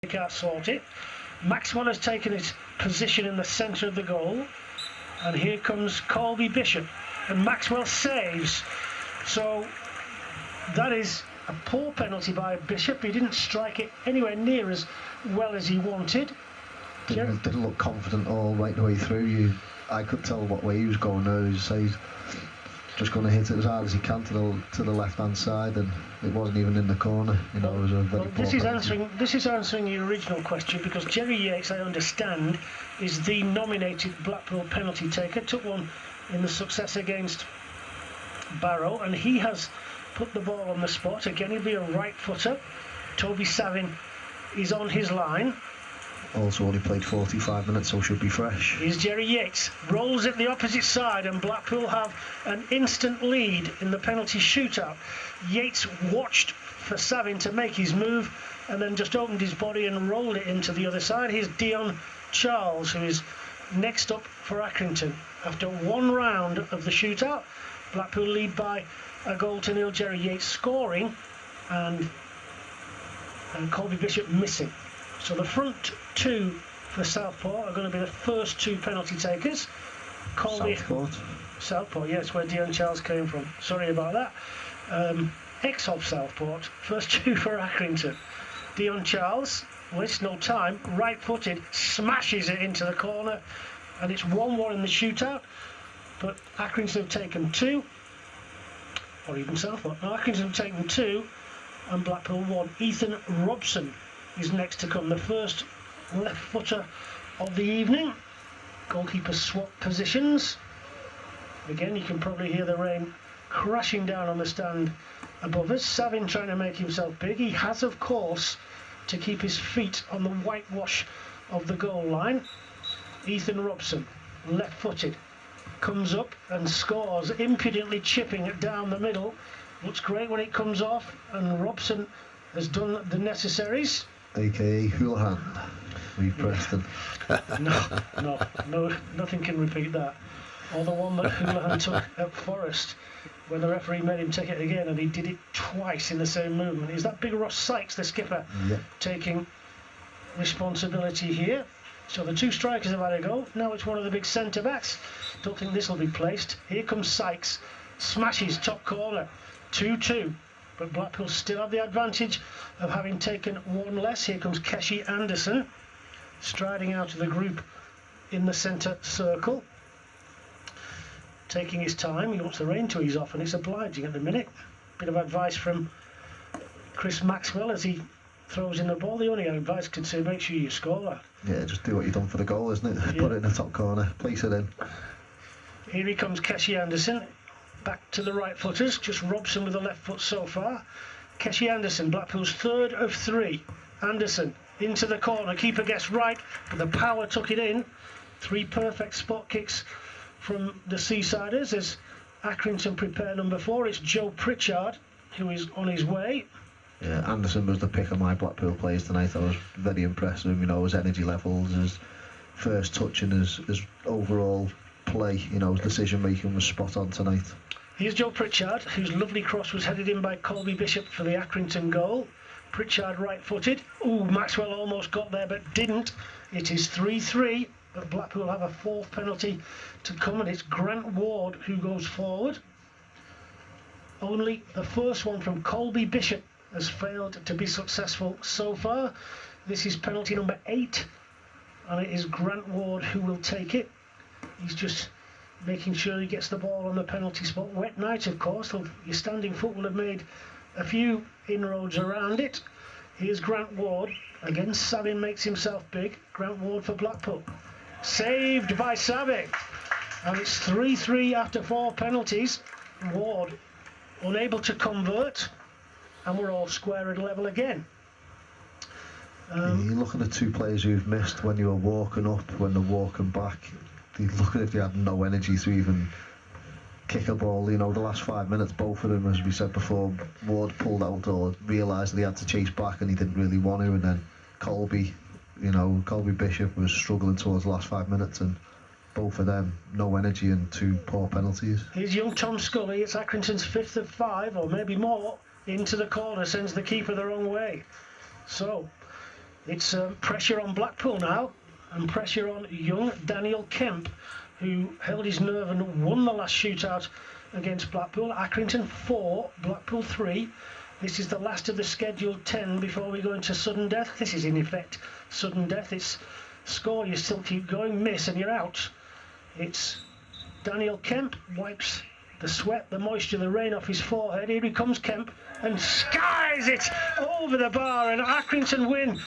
They can't sort it. Maxwell has taken his position in the centre of the goal, and here comes Colby Bishop, and Maxwell saves. So that is a poor penalty by Bishop. He didn't strike it anywhere near as well as he wanted. Didn't look confident all right the way through. I could tell what way he was going there. He's just going to hit it as hard as he can to the left hand side, and it wasn't even in the corner. It was a very poor penalty. This is answering your original question, because Jerry Yates, I understand, is the nominated Blackpool penalty taker. Took one in the success against Barrow, and he has put the ball on the spot. Again, he'll be a right footer. Toby Savin is on his line. Also only played 45 minutes, so should be fresh. Here's Jerry Yates, rolls it the opposite side, and Blackpool have an instant lead in the penalty shootout. Yates watched for Savin to make his move, and then just opened his body and rolled it into the other side. Here's Dion Charles, who is next up for Accrington. After one round of the shootout, Blackpool lead by a goal to nil. Jerry Yates scoring, and Colby Bishop missing. So the front two for Southport are going to be the first two penalty takers. Southport, yes, where Dion Charles came from. Sorry about that. Ex of Southport, first two for Accrington. Dion Charles wastes no time, right-footed, smashes it into the corner, and it's 1-1 in the shootout. But Accrington have taken two, or even Southport. No, Accrington have taken two, and Blackpool one. Ethan Robson is next to come, the first left footer of the evening. Goalkeeper swap positions. Again, you can probably hear the rain crashing down on the stand above us. Savin trying to make himself big. He has, of course, to keep his feet on the whitewash of the goal line. Ethan Robson, left footed, comes up and scores, impudently chipping it down the middle. Looks great when it comes off, and Robson has done the necessaries. AKA Houlihan, Reeve Preston. No, nothing can repeat that. Or the one that Houlihan took at Forest, where the referee made him take it again, and he did it twice in the same movement. Is that Big Ross Sykes, the skipper, taking responsibility here? So the two strikers have had a go. Now it's one of the big centre backs. Don't think this will be placed. Here comes Sykes, smashes top corner, 2-2. But Blackpool still have the advantage of having taken one less. Here comes Keshi Anderson, striding out of the group in the centre circle, taking his time. He wants the rain to ease off, and it's obliging at the minute. Bit of advice from Chris Maxwell as he throws in the ball. The only advice could say, make sure you score that. Yeah, just do what you've done for the goal, isn't it? Yeah. Put it in the top corner, place it in. Here he comes, Keshi Anderson. Back to the right footers, just Robson with the left foot so far. Keshi Anderson, Blackpool's third of three. Anderson into the corner, keeper gets right, but the power took it in. Three perfect spot kicks from the Seasiders as Accrington prepare number 4. It's Joe Pritchard who is on his way. Yeah, Anderson was the pick of my Blackpool players tonight. I was very impressed with him, his energy levels, his first touch, and his overall play, his decision making was spot on tonight. Here's Joe Pritchard, whose lovely cross was headed in by Colby Bishop for the Accrington goal. Pritchard right-footed. Ooh, Maxwell almost got there but didn't. It is 3-3, but Blackpool have a fourth penalty to come, and it's Grant Ward who goes forward. Only the first one from Colby Bishop has failed to be successful so far. This is penalty number 8, and it is Grant Ward who will take it. He's just making sure he gets the ball on the penalty spot. Wet night, of course, so your standing foot will have made a few inroads around it. Here's Grant Ward. Again, Savin makes himself big. Grant Ward for Blackpool. Saved by Savin. And it's 3-3 after 4 penalties. Ward unable to convert, and we're all square at level again. You're looking at two players who've missed when you were walking up, when they're walking back. You're looking if they had no energy to even kick a ball. The last 5 minutes, both of them, as we said before, Ward pulled out or realised that he had to chase back and he didn't really want to, and then Colby Bishop was struggling towards the last 5 minutes, and both of them, no energy and 2 poor penalties. Here's young Tom Scully. It's Accrington's 5th of 5, or maybe more, into the corner, sends the keeper the wrong way. So It's pressure on Blackpool now, and pressure on young Daniel Kemp, who held his nerve and won the last shootout against Blackpool. Accrington 4, Blackpool 3. This is the last of the scheduled 10 before we go into sudden death. This is in effect sudden death. It's score, you still keep going, miss and you're out. It's Daniel Kemp, wipes the sweat, the moisture, the rain off his forehead. Here he comes, Kemp, and skies it over the bar, and Accrington win.